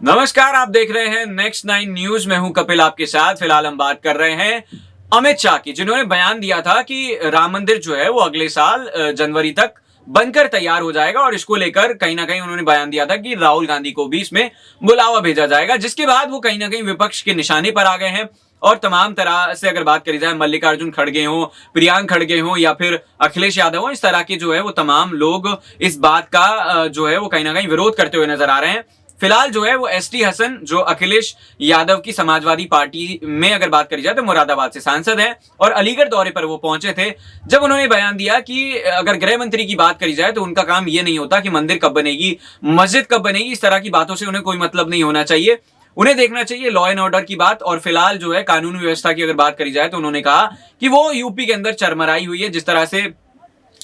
नमस्कार, आप देख रहे हैं नेक्स्ट 9 न्यूज। मैं हूं कपिल आपके साथ। फिलहाल हम बात कर रहे हैं अमित शाह की, जिन्होंने बयान दिया था कि राम मंदिर जो है वो अगले साल जनवरी तक बनकर तैयार हो जाएगा और इसको लेकर कहीं ना कहीं उन्होंने बयान दिया था कि राहुल गांधी को भी इसमें बुलावा भेजा जाएगा, जिसके बाद वो कहीं ना कहीं विपक्ष के निशाने पर आ गए हैं। और तमाम तरह से अगर बात करी जाए, मल्लिकार्जुन खड़गे हो, प्रियांक खड़गे हो या फिर अखिलेश यादव हो, इस तरह के जो है वो तमाम लोग इस बात का जो है वो कहीं ना कहीं विरोध करते हुए नजर आ रहे हैं। फिलहाल जो है वो एसटी हसन, जो अखिलेश यादव की समाजवादी पार्टी में अगर बात करी जाए तो मुरादाबाद से सांसद हैं और अलीगढ़ दौरे पर वो पहुंचे थे, जब उन्होंने बयान दिया कि अगर गृह मंत्री की बात करी जाए तो उनका काम ये नहीं होता कि मंदिर कब बनेगी, मस्जिद कब बनेगी, इस तरह की बातों से उन्हें कोई मतलब नहीं होना चाहिए। उन्हें देखना चाहिए लॉ एंड ऑर्डर की बात। और फिलहाल जो है कानून व्यवस्था की अगर बात करी जाए तो उन्होंने कहा कि वो यूपी के अंदर चरमराई हुई है। जिस तरह से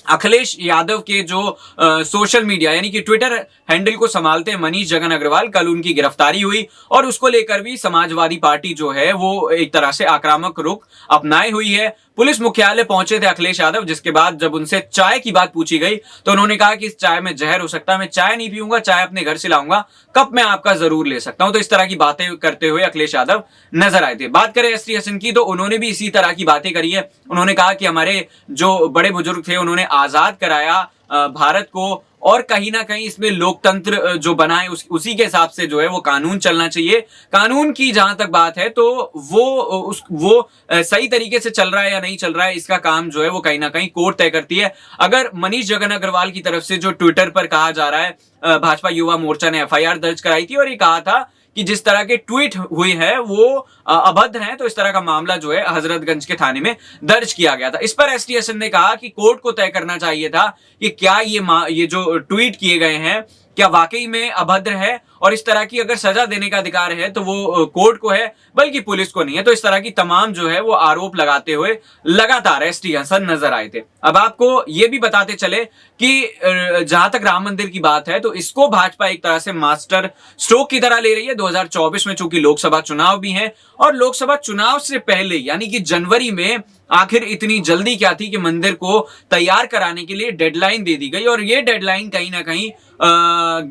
अखिलेश यादव के जो सोशल मीडिया यानी कि ट्विटर हैंडल को संभालते हैं मनीष जगन अग्रवाल, कल उनकी गिरफ्तारी हुई और उसको लेकर भी समाजवादी पार्टी जो है वो एक तरह से आक्रामक रुख अपनाए हुई है। पुलिस मुख्यालय पहुंचे थे अखिलेश यादव, जिसके बाद जब उनसे चाय की बात पूछी गई तो उन्होंने कहा कि इस चाय में जहर हो सकता है, मैं चाय नहीं पीऊंगा, चाय अपने घर से लाऊंगा, कप मैं आपका जरूर ले सकता हूं। तो इस तरह की बातें करते हुए अखिलेश यादव नजर आए थे। बात करें एसटी हसन की, तो उन्होंने भी इसी तरह की बातें करी है। उन्होंने कहा कि हमारे जो बड़े बुजुर्ग थे उन्होंने आजाद कराया भारत को, और कहीं ना कहीं इसमें लोकतंत्र जो बना है उसी के हिसाब से जो है वो कानून चलना चाहिए। कानून की जहां तक बात है तो वो सही तरीके से चल रहा है या नहीं चल रहा है, इसका काम जो है वो कहीं ना कहीं कोर्ट तय करती है। अगर मनीष जगन अग्रवाल की तरफ से जो ट्विटर पर कहा जा रहा है, भाजपा युवा मोर्चा ने एफआईआर दर्ज कराई थी और ये कहा था कि जिस तरह के ट्वीट हुए हैं वो अभद्र हैं, तो इस तरह का मामला जो है हजरतगंज के थाने में दर्ज किया गया था। इस पर एसटी हसन ने कहा कि कोर्ट को तय करना चाहिए था कि क्या ये जो ट्वीट किए गए हैं क्या वाकई में अभद्र है, और इस तरह की अगर सजा देने का अधिकार है तो वो कोर्ट को है, बल्कि पुलिस को नहीं है। तो इस तरह की तमाम जो है वो आरोप लगाते हुए लगातार एसटी हसन नजर आए थे। अब आपको ये भी बताते चले कि जहां तक राम मंदिर की बात है तो इसको भाजपा एक तरह से मास्टर स्ट्रोक की तरह ले रही है। 2024 में चूंकि लोकसभा चुनाव भी है और लोकसभा चुनाव से पहले यानी कि जनवरी में आखिर इतनी जल्दी क्या थी कि मंदिर को तैयार कराने के लिए डेडलाइन दे दी गई। और ये डेडलाइन कहीं ना कहीं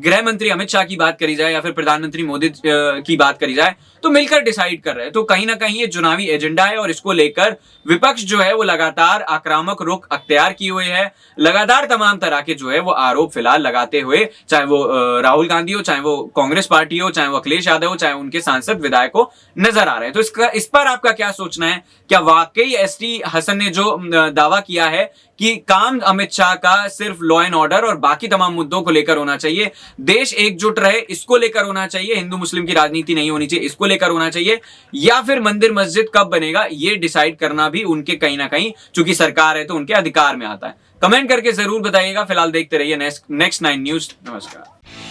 गृह मंत्री अमित शाह की बात करी जाए या फिर प्रधानमंत्री मोदी की बात करी जाए तो मिलकर डिसाइड कर रहे हैं। तो कहीं ना कहीं ये चुनावी एजेंडा है और इसको लेकर विपक्ष जो है वो लगातार आक्रामक रुख अख्तियार किए हुए है। लगातार तमाम तरह के जो है वो आरोप फिलहाल लगाते हुए, चाहे वो राहुल गांधी हो, चाहे वो कांग्रेस पार्टी हो, चाहे वो अखिलेश यादव हो, चाहे उनके सांसद विधायक हो, नजर आ रहे हैं। तो इस पर आपका क्या सोचना है? क्या वाकई एसटी हसन ने जो दावा किया है कि काम अमित शाह का सिर्फ लॉ एंड ऑर्डर और बाकी तमाम मुद्दों को लेकर होना चाहिए, देश एकजुट रहे इसको लेकर होना चाहिए, हिंदू मुस्लिम की राजनीति नहीं होनी चाहिए इसको लेकर होना चाहिए, या फिर मंदिर मस्जिद कब बनेगा ये डिसाइड करना भी उनके कहीं ना कहीं, चूंकि सरकार है तो उनके अधिकार में आता है? कमेंट करके जरूर बताइएगा। फिलहाल देखते रहिए नेक्स्ट 9 न्यूज। नमस्कार।